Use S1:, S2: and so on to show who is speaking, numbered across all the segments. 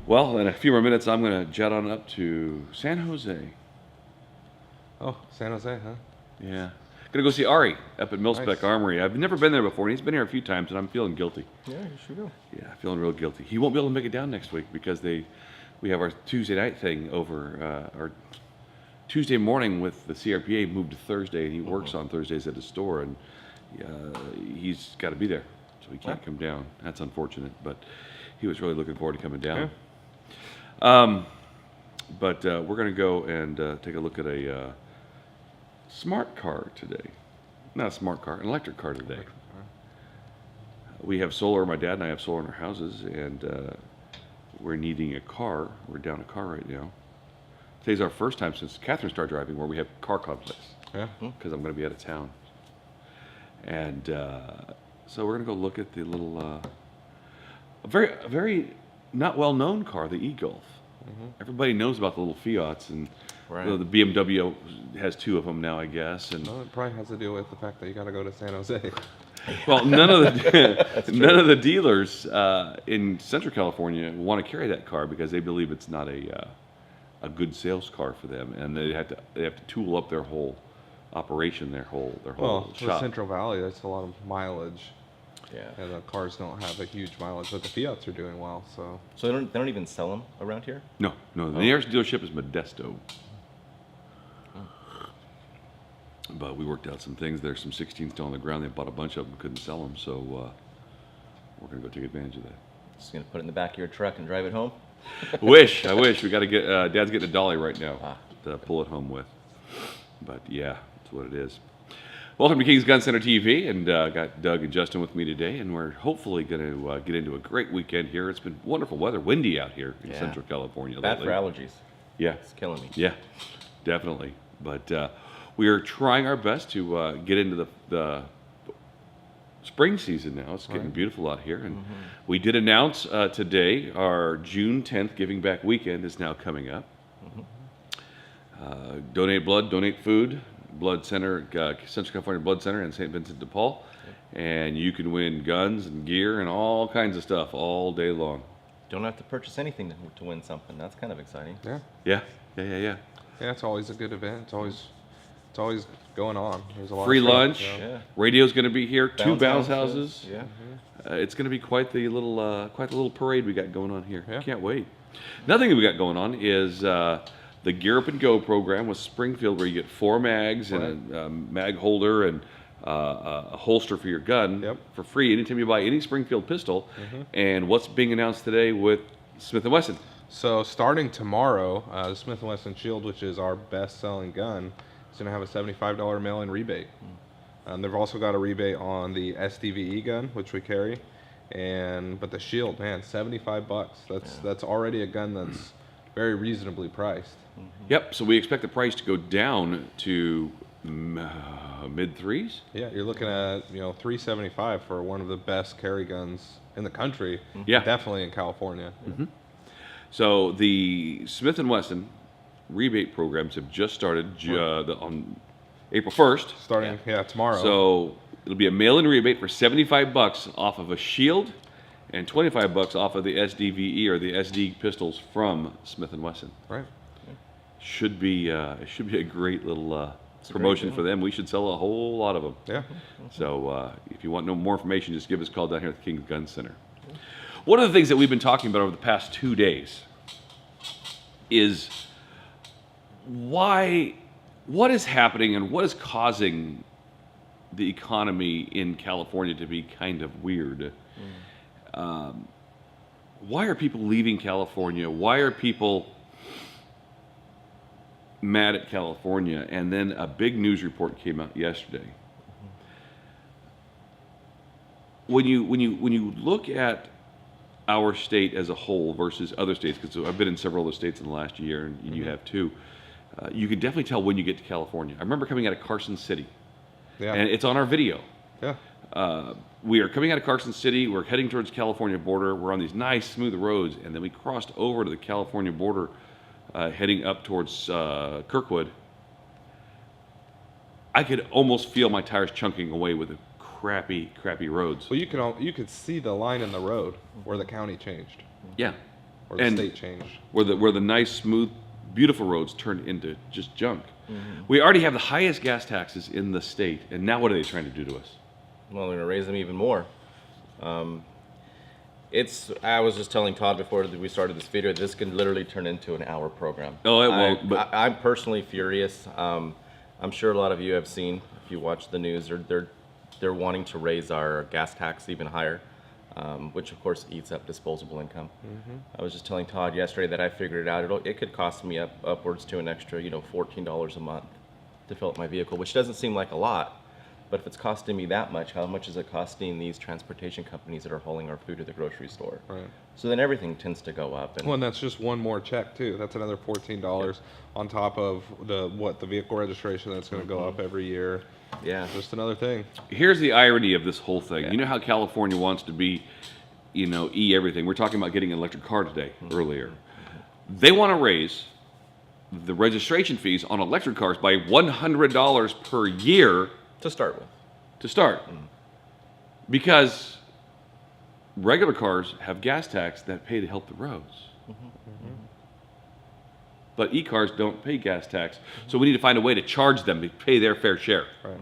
S1: Well, in a few more minutes, I'm going to jet on up to San Jose.
S2: Oh, San Jose, huh?
S1: Yeah. Gonna go see Ari up at Millspec
S2: Nice.
S1: Armory. I've never been there before, and he's been here a few times, and I'm feeling guilty.
S2: Yeah, you should go.
S1: Yeah, feeling real guilty. He won't be able to make it down next week because we have our Tuesday night thing over, our Tuesday morning with the CRPA moved to Thursday, and he works on Thursdays at his store, and he's got to be there, so he can't come down. That's unfortunate, but he was really looking forward to coming down.
S2: Yeah.
S1: But we're going to go and take a look at a smart car today. Not a smart car, an electric car today. We have solar, my dad and I have solar in our houses, and we're needing a car. We're down a car right now. Today's our first time since Catherine started driving where we have car conflicts.
S2: Yeah.
S1: Because I'm going to be out of town. And so we're going to go look at the little, a very not well-known car, the e-Golf. Everybody knows about the little Fiats, and the BMW has two of them now, I guess. And
S2: Well, it probably has to do with the fact that you got to go to San Jose.
S1: well, none of the dealers in Central California want to carry that car because they believe it's not a good sales car for them, and they have to tool up their whole operation, their whole
S2: Well, for
S1: shop.
S2: Central Valley, that's a lot of mileage.
S3: Yeah.
S2: And the cars don't have a huge mileage, but the Fiats are doing well, so.
S3: So they don't even sell them around here?
S1: No, the nearest dealership is Modesto. But we worked out some things. There's some 16s still on the ground. They bought a bunch of them, couldn't sell them, so we're gonna go take advantage of that.
S3: Just gonna put it in the back of your truck and drive it home?
S1: I wish. We got to get. Dad's getting a dolly right now to pull it home with. But yeah, that's what it is. Welcome to King's Gun Center TV, and got Doug and Justin with me today, and we're hopefully going to get into a great weekend here. It's been wonderful weather, windy out here in Central California
S3: Bad
S1: lately.
S3: for allergies.
S1: Yeah,
S3: It's killing me.
S1: yeah, definitely. But we are trying our best to get into the spring season now. It's getting beautiful out here, and we did announce today our June 10th Giving Back Weekend is now coming up. Donate blood, donate food. Blood Center, Central California Blood Center in St. Vincent de Paul, and you can win guns and gear and all kinds of stuff all day long.
S3: Don't have to purchase anything to win something. That's kind of exciting.
S2: Yeah.
S1: Yeah.
S2: Yeah, it's always a good event. It's always going on. There's a lot
S1: Free
S2: of stuff,
S1: lunch.
S2: so.
S3: Yeah.
S1: Radio's going to be here. Two bounce
S3: houses.
S1: houses.
S3: Yeah.
S1: It's going to be quite the little parade we got going on here.
S2: Yeah.
S1: Can't wait. Another thing that we got going on is the Gear Up and Go program with Springfield, where you get 4 mags and a mag holder and a holster for your gun for free anytime you buy any Springfield pistol. And what's being announced today with Smith & Wesson?
S2: So starting tomorrow, the Smith & Wesson Shield, which is our best-selling gun, is going to have a $75 mail-in rebate. They've also got a rebate on the SDVE gun, which we carry, but the Shield, man, $75. That's already a gun that's very reasonably priced.
S1: Yep. So we expect the price to go down to mid threes.
S2: Yeah, you're looking at $375 for one of the best carry guns in the country.
S1: Yeah.
S2: Definitely in California.
S1: So the Smith & Wesson rebate programs have just started on April 1st.
S2: Starting tomorrow.
S1: So it'll be a mail-in rebate for $75 off of a Shield and $25 off of the SDVE or the SD pistols from Smith & Wesson.
S2: Right.
S1: It should be a great little promotion for them. We should sell a whole lot of them.
S2: Yeah.
S1: So if you want no more information, just give us a call down here at the King's Gun Center. One of the things that we've been talking about over the past 2 days is what is happening and what is causing the economy in California to be kind of weird. Why are people leaving California? Why are people mad at California? And then a big news report came out yesterday. When you look at our state as a whole versus other states, because I've been in several other states in the last year, and you have too, you can definitely tell when you get to California. I remember coming out of Carson City, and it's on our video.
S2: Yeah.
S1: We are coming out of Carson City. We're heading towards the California border. We're on these nice, smooth roads, and then we crossed over to the California border, heading up towards Kirkwood. I could almost feel my tires chunking away with the crappy roads.
S2: Well, you could see the line in the road where the county changed.
S1: Yeah.
S2: or the
S1: And
S2: state changed.
S1: where the nice, smooth, beautiful roads turned into just junk. We already have the highest gas taxes in the state, and now what are they trying to do to us?
S3: Well, they're going to raise them even more. I was just telling Todd before we started this video, this can literally turn into an hour program.
S1: Oh, it won't, but-
S3: I'm personally furious. I'm sure a lot of you have seen, if you watch the news, they're wanting to raise our gas tax even higher, which of course eats up disposable income. I was just telling Todd yesterday that I figured it out. It could cost me upwards to an extra, $14 a month to fill up my vehicle, which doesn't seem like a lot. But if it's costing me that much, how much is it costing these transportation companies that are hauling our food to the grocery store?
S2: Right.
S3: So then everything tends to go up. And
S2: Well, and that's just one more check too. That's another $14 on top of the vehicle registration that's going to go up every year.
S3: yeah,
S2: Just another thing.
S1: Here's the irony of this whole thing.
S3: Yeah.
S1: You know how California wants to be, everything. We're talking about getting an electric car today, earlier. They want to raise the registration fees on electric cars by $100 per year
S3: to start with.
S1: to start. Because regular cars have gas tax that pay to help the roads. But e-cars don't pay gas tax, so we need to find a way to charge them to pay their fair share.
S2: Right.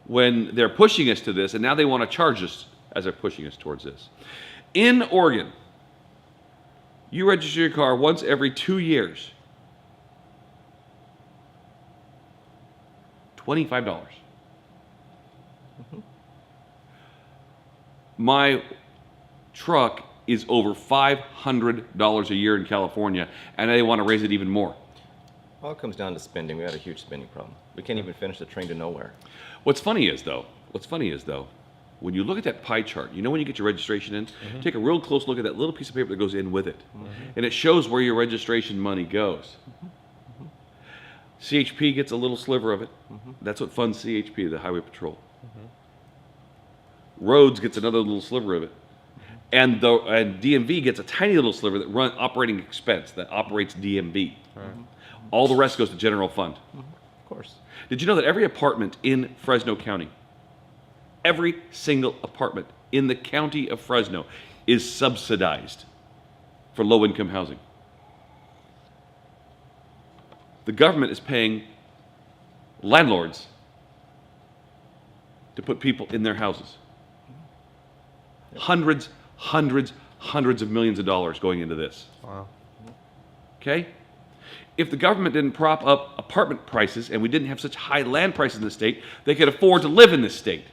S1: When they're pushing us to this, and now they want to charge us as they're pushing us towards this. In Oregon, you register your car once every 2 years. $25. My truck is over $500 a year in California, and they want to raise it even more.
S3: All it comes down to spending. We got a huge spending problem. We can't even finish the train to nowhere.
S1: What's funny is though, when you look at that pie chart, when you get your registration in, take a real close look at that little piece of paper that goes in with it. And it shows where your registration money goes. CHP gets a little sliver of it. That's what funds CHP, the Highway Patrol. Roads gets another little sliver of it. And DMV gets a tiny little sliver that runs operating expense, that operates DMV. All the rest goes to general fund.
S3: Of course.
S1: Did you know that every apartment in Fresno County, every single apartment in the county of Fresno is subsidized for low-income housing? The government is paying landlords to put people in their houses. Hundreds of millions of dollars going into this.
S2: Wow.
S1: Okay? If the government didn't prop up apartment prices and we didn't have such high land prices in the state, they could afford to live in this state.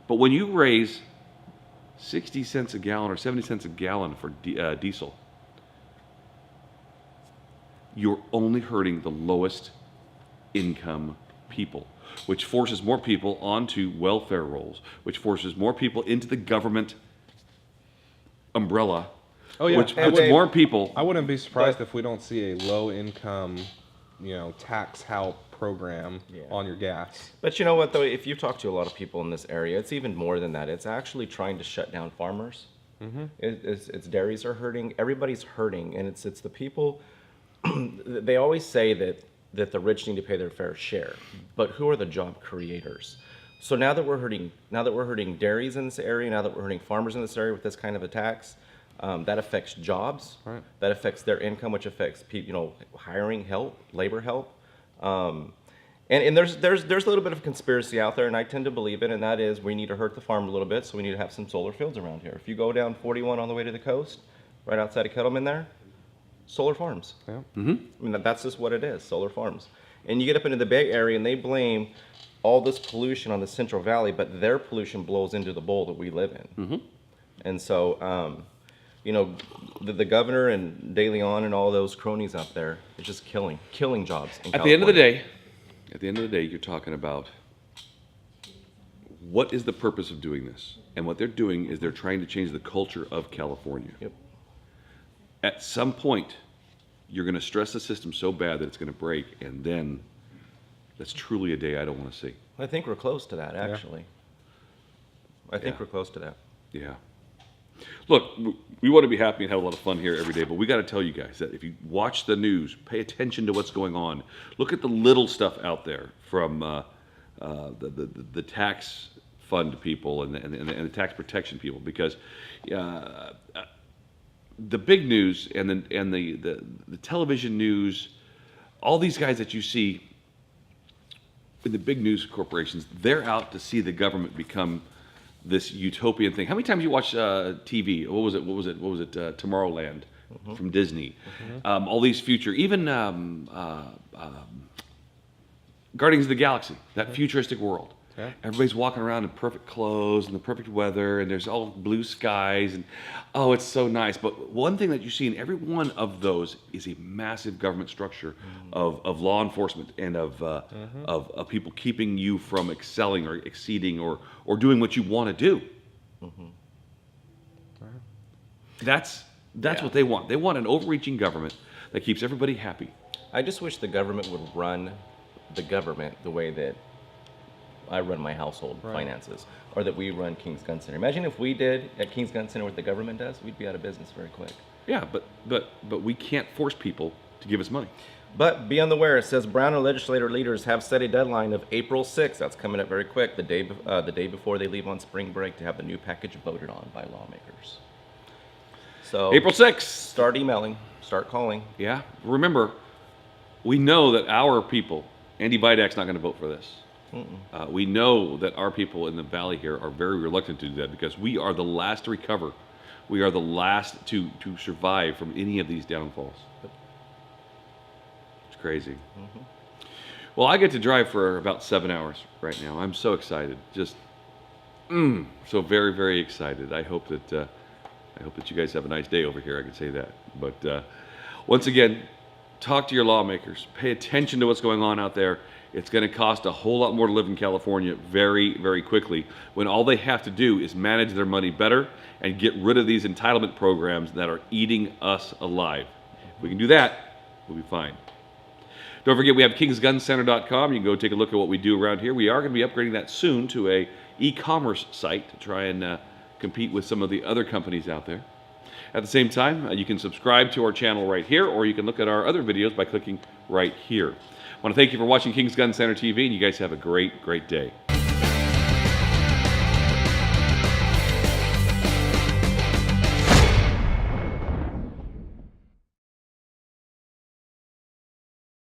S1: But when you raise 60 cents a gallon or 70 cents a gallon for diesel, you're only hurting the lowest income people, which forces more people onto welfare rolls, which forces more people into the government umbrella,
S2: Oh yeah.
S1: which
S2: And
S1: puts
S2: Dave,
S1: more people.
S2: I wouldn't be surprised if we don't see a low income, tax help program
S3: Yeah.
S2: on your gas.
S3: But you know what, though? If you talk to a lot of people in this area, it's even more than that. It's actually trying to shut down farmers. It's dairies are hurting. Everybody's hurting, and it's the people. They always say that the rich need to pay their fair share, but who are the job creators? So now that we're hurting dairies in this area, now that we're hurting farmers in this area with this kind of a tax, that affects jobs.
S2: Right.
S3: That affects their income, which affects people, hiring help, labor help. And there's a little bit of conspiracy out there, and I tend to believe it, and that is we need to hurt the farm a little bit, so we need to have some solar fields around here. If you go down 41 on the way to the coast, right outside of Kettleman there, solar farms.
S2: Yeah.
S3: I mean, that's just what it is, solar farms. And you get up into the Bay Area, and they blame all this pollution on the Central Valley, but their pollution blows into the bowl that we live in. And so, the governor and De Leon and all those cronies out there are just killing jobs in
S1: At the end of the
S3: California.
S1: day, you're talking about what is the purpose of doing this? And what they're doing is they're trying to change the culture of California.
S3: Yep.
S1: At some point, you're going to stress the system so bad that it's going to break, and then that's truly a day I don't want to see.
S3: I think we're close to that, actually. I think
S1: Yeah.
S3: we're close to that.
S1: Yeah. Look, we want to be happy and have a lot of fun here every day, but we got to tell you guys that if you watch the news, pay attention to what's going on. Look at the little stuff out there, from the tax fund people and the tax protection people, because the big news and the television news, all these guys that you see in the big news corporations, they're out to see the government become this utopian thing. How many times you watch TV? What was it? Tomorrowland from Disney. All these future, even Guardians of the Galaxy, that futuristic world.
S2: Yeah.
S1: Everybody's walking around in perfect clothes and the perfect weather, and there's all blue skies, and oh, it's so nice. But one thing that you see in every one of those is a massive government structure of law enforcement and of people keeping you from excelling or exceeding or doing what you want to do. That's what they want. They want an overreaching government that keeps everybody happy.
S3: I just wish the government would run the government the way that I run my household finances, or that we run King's Gun Center. Imagine if we did at King's Gun Center what the government does, we'd be out of business very quick.
S1: Yeah, but we can't force people to give us money.
S3: But be on the aware, it says Brown legislator leaders have set a deadline of April 6th. That's coming up very quick, the day before they leave on spring break, to have the new package voted on by lawmakers. So
S1: April 6th.
S3: Start emailing, start calling.
S1: Yeah. Remember, we know that our people, Andy Vidak's not going to vote for this. We know that our people in the valley here are very reluctant to do that, because we are the last to recover. We are the last to survive from any of these downfalls. It's crazy. Well, I get to drive for about 7 hours right now. I'm so excited. Just so very, very excited. I hope that you guys have a nice day over here. I can say that. But once again, talk to your lawmakers. Pay attention to what's going on out there. It's going to cost a whole lot more to live in California very, very quickly, when all they have to do is manage their money better and get rid of these entitlement programs that are eating us alive. If we can do that, we'll be fine. Don't forget, we have kingsguncenter.com. You can go take a look at what we do around here. We are going to be upgrading that soon to a e-commerce site to try and compete with some of the other companies out there. At the same time, you can subscribe to our channel right here, or you can look at our other videos by clicking right here. I want to thank you for watching King's Gun Center TV, and you guys have a great, great day.